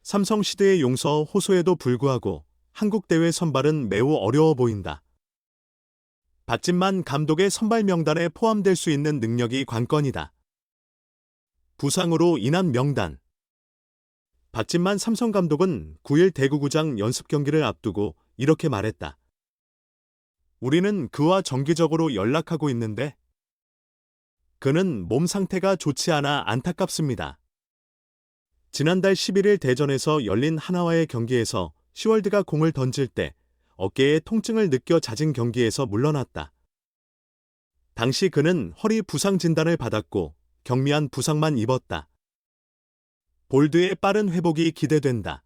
삼성 시드의 용서 호소에도 불구하고 한국 대회 선발은 매우 어려워 보인다. 박진만 감독의 선발 명단에 포함될 수 있는 능력이 관건이다. 부상으로 인한 명단. 박진만 삼성 감독은 9일 대구구장 연습 경기를 앞두고 이렇게 말했다. 우리는 그와 정기적으로 연락하고 있는데 그는 몸 상태가 좋지 않아 안타깝습니다. 지난달 11일 대전에서 열린 하나와의 경기에서 시월드가 공을 던질 때 어깨에 통증을 느껴 잦은 경기에서 물러났다. 당시 그는 허리 부상 진단을 받았고 경미한 부상만 입었다. 볼드의 빠른 회복이 기대된다.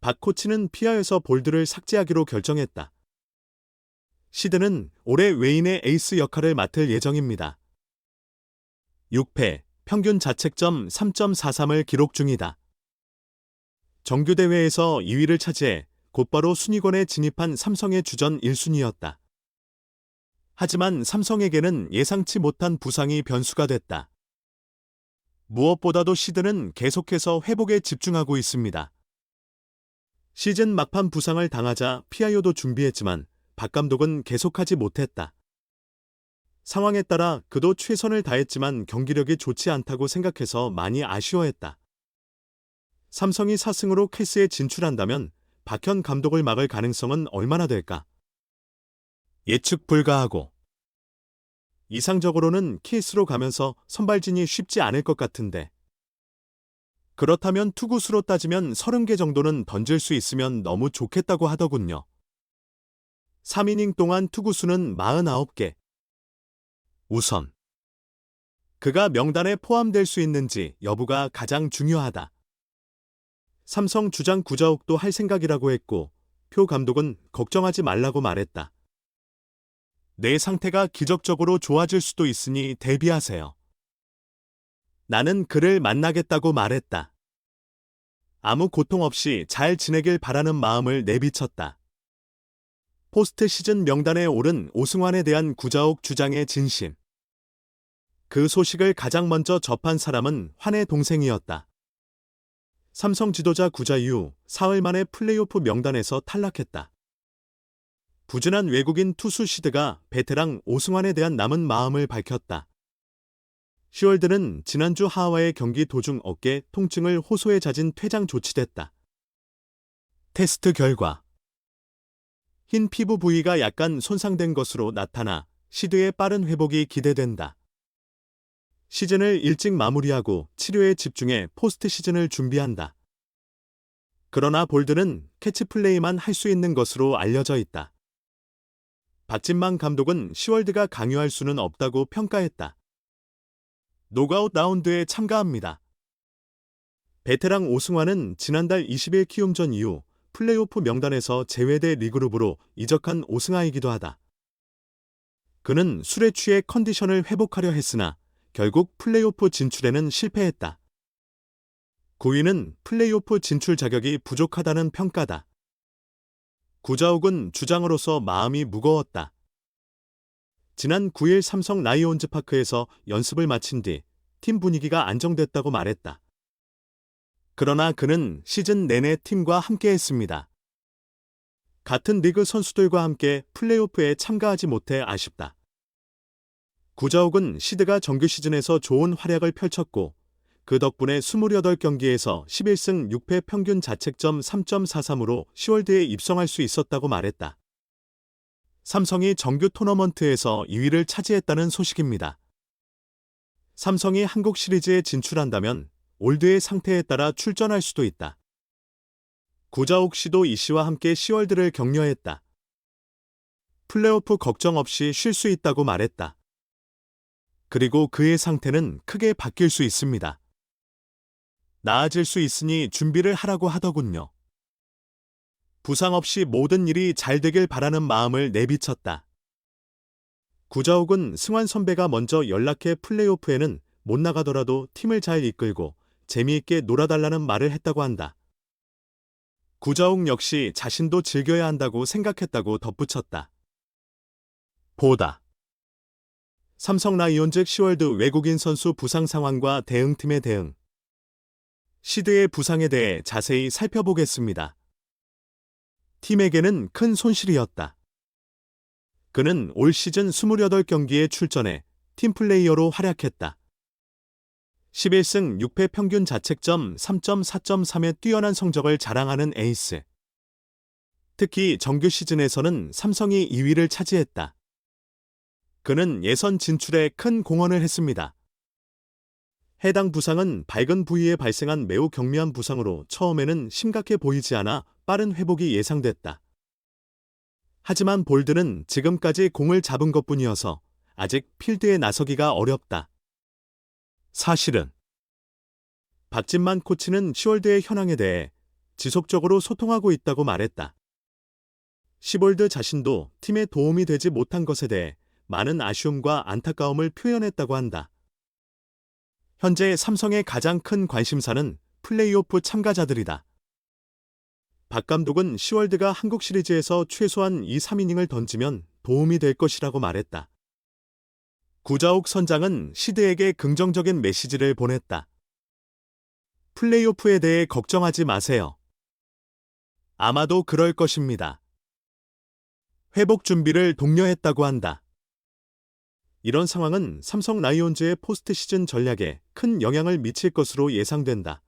박 코치는 피아에서 볼드를 삭제하기로 결정했다. 시드는 올해 외인의 에이스 역할을 맡을 예정입니다. 6패, 평균 자책점 3.43을 기록 중이다. 정규대회에서 2위를 차지해 곧바로 순위권에 진입한 삼성의 주전 1순위였다. 하지만 삼성에게는 예상치 못한 부상이 변수가 됐다. 무엇보다도 시드는 계속해서 회복에 집중하고 있습니다. 시즌 막판 부상을 당하자 피아요도 준비했지만 박 감독은 계속하지 못했다. 상황에 따라 그도 최선을 다했지만 경기력이 좋지 않다고 생각해서 많이 아쉬워했다. 삼성이 4승으로 캐스에 진출한다면 박현 감독을 막을 가능성은 얼마나 될까? 예측 불가하고. 이상적으로는 케이스로 가면서 선발진이 쉽지 않을 것 같은데. 그렇다면 투구수로 따지면 30개 정도는 던질 수 있으면 너무 좋겠다고 하더군요. 3이닝 동안 투구수는 49개. 우선 그가 명단에 포함될 수 있는지 여부가 가장 중요하다. 삼성 주장 구자욱도 할 생각이라고 했고 표 감독은 걱정하지 말라고 말했다. 내 상태가 기적적으로 좋아질 수도 있으니 대비하세요. 나는 그를 만나겠다고 말했다. 아무 고통 없이 잘 지내길 바라는 마음을 내비쳤다. 포스트 시즌 명단에 오른 오승환에 대한 구자욱 주장의 진심. 그 소식을 가장 먼저 접한 사람은 환의 동생이었다. 삼성 지도자 구자유 4월 만에 플레이오프 명단에서 탈락했다. 부진한 외국인 투수 시드가 베테랑 오승환에 대한 남은 마음을 밝혔다. 시월드는 지난주 하와의 경기 도중 어깨 통증을 호소해 잦은 퇴장 조치됐다. 테스트 결과 흰 피부 부위가 약간 손상된 것으로 나타나 시드의 빠른 회복이 기대된다. 시즌을 일찍 마무리하고 치료에 집중해 포스트 시즌을 준비한다. 그러나 볼드는 캐치플레이만 할 수 있는 것으로 알려져 있다. 박진만 감독은 시월드가 강요할 수는 없다고 평가했다. 노가웃 라운드에 참가합니다. 베테랑 오승환은 지난달 20일 키움전 이후 플레이오프 명단에서 제외돼 리그룹으로 이적한 오승환이기도 하다. 그는 술에 취해 컨디션을 회복하려 했으나 결국 플레이오프 진출에는 실패했다. 9위는 플레이오프 진출 자격이 부족하다는 평가다. 구자욱은 주장으로서 마음이 무거웠다. 지난 9일 삼성 라이온즈 파크에서 연습을 마친 뒤 팀 분위기가 안정됐다고 말했다. 그러나 그는 시즌 내내 팀과 함께했습니다. 같은 리그 선수들과 함께 플레이오프에 참가하지 못해 아쉽다. 구자욱은 시드가 정규 시즌에서 좋은 활약을 펼쳤고 그 덕분에 28경기에서 11승 6패 평균 자책점 3.43으로 시월드에 입성할 수 있었다고 말했다. 삼성이 정규 토너먼트에서 2위를 차지했다는 소식입니다. 삼성이 한국 시리즈에 진출한다면 올드의 상태에 따라 출전할 수도 있다. 구자욱 씨도 이 씨와 함께 시월드를 격려했다. 플레이오프 걱정 없이 쉴 수 있다고 말했다. 그리고 그의 상태는 크게 바뀔 수 있습니다. 나아질 수 있으니 준비를 하라고 하더군요. 부상 없이 모든 일이 잘 되길 바라는 마음을 내비쳤다. 구자욱은 승환 선배가 먼저 연락해 플레이오프에는 못 나가더라도 팀을 잘 이끌고 재미있게 놀아달라는 말을 했다고 한다. 구자욱 역시 자신도 즐겨야 한다고 생각했다고 덧붙였다. 보다. 삼성 라이온즈 시월드 외국인 선수 부상 상황과 대응팀의 대응. 시드의 부상에 대해 자세히 살펴보겠습니다. 팀에게는 큰 손실이었다. 그는 올 시즌 28경기에 출전해 팀플레이어로 활약했다. 11승 6패 평균 자책점 3.4.3의 뛰어난 성적을 자랑하는 에이스. 특히 정규 시즌에서는 삼성이 2위를 차지했다. 그는 예선 진출에 큰 공헌을 했습니다. 해당 부상은 밝은 부위에 발생한 매우 경미한 부상으로 처음에는 심각해 보이지 않아 빠른 회복이 예상됐다. 하지만 볼드는 지금까지 공을 잡은 것뿐이어서 아직 필드에 나서기가 어렵다. 사실은 박진만 코치는 시월드의 현황에 대해 지속적으로 소통하고 있다고 말했다. 시볼드 자신도 팀에 도움이 되지 못한 것에 대해 많은 아쉬움과 안타까움을 표현했다고 한다. 현재 삼성의 가장 큰 관심사는 플레이오프 참가자들이다. 박 감독은 시월드가 한국 시리즈에서 최소한 2, 3이닝을 던지면 도움이 될 것이라고 말했다. 구자욱 선장은 시드에게 긍정적인 메시지를 보냈다. 플레이오프에 대해 걱정하지 마세요. 아마도 그럴 것입니다. 회복 준비를 독려했다고 한다. 이런 상황은 삼성 라이온즈의 포스트 시즌 전략에 큰 영향을 미칠 것으로 예상된다.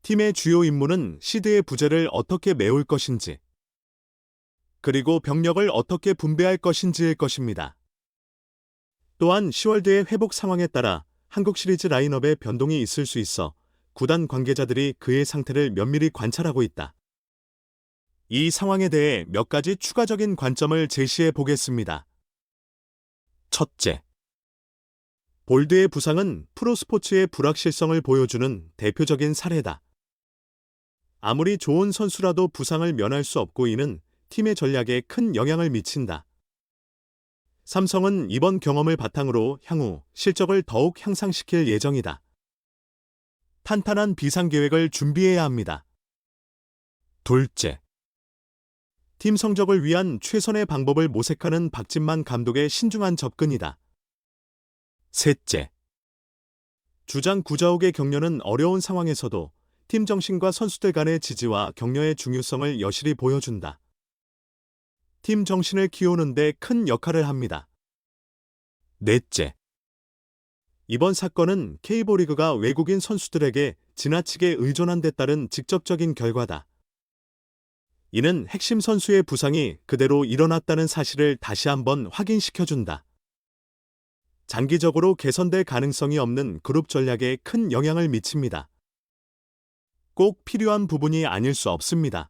팀의 주요 임무는 시드의 부재를 어떻게 메울 것인지, 그리고 병력을 어떻게 분배할 것인지일 것입니다. 또한 시월드의 회복 상황에 따라 한국 시리즈 라인업에 변동이 있을 수 있어 구단 관계자들이 그의 상태를 면밀히 관찰하고 있다. 이 상황에 대해 몇 가지 추가적인 관점을 제시해 보겠습니다. 첫째, 볼드의 부상은 프로스포츠의 불확실성을 보여주는 대표적인 사례다. 아무리 좋은 선수라도 부상을 면할 수 없고 이는 팀의 전략에 큰 영향을 미친다. 삼성은 이번 경험을 바탕으로 향후 실적을 더욱 향상시킬 예정이다. 탄탄한 비상계획을 준비해야 합니다. 둘째, 팀 성적을 위한 최선의 방법을 모색하는 박진만 감독의 신중한 접근이다. 셋째, 주장 구자욱의 격려는 어려운 상황에서도 팀 정신과 선수들 간의 지지와 격려의 중요성을 여실히 보여준다. 팀 정신을 키우는 데 큰 역할을 합니다. 넷째, 이번 사건은 K리그가 외국인 선수들에게 지나치게 의존한 데 따른 직접적인 결과다. 이는 핵심 선수의 부상이 그대로 일어났다는 사실을 다시 한번 확인시켜준다. 장기적으로 개선될 가능성이 없는 그룹 전략에 큰 영향을 미칩니다. 꼭 필요한 부분이 아닐 수 없습니다.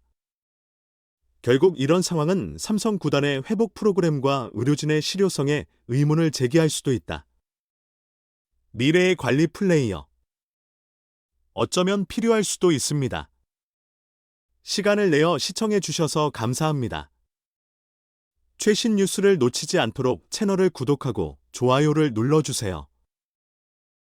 결국 이런 상황은 삼성 구단의 회복 프로그램과 의료진의 실효성에 의문을 제기할 수도 있다. 미래의 관리 플레이어. 어쩌면 필요할 수도 있습니다. 시간을 내어 시청해 주셔서 감사합니다. 최신 뉴스를 놓치지 않도록 채널을 구독하고 좋아요를 눌러주세요.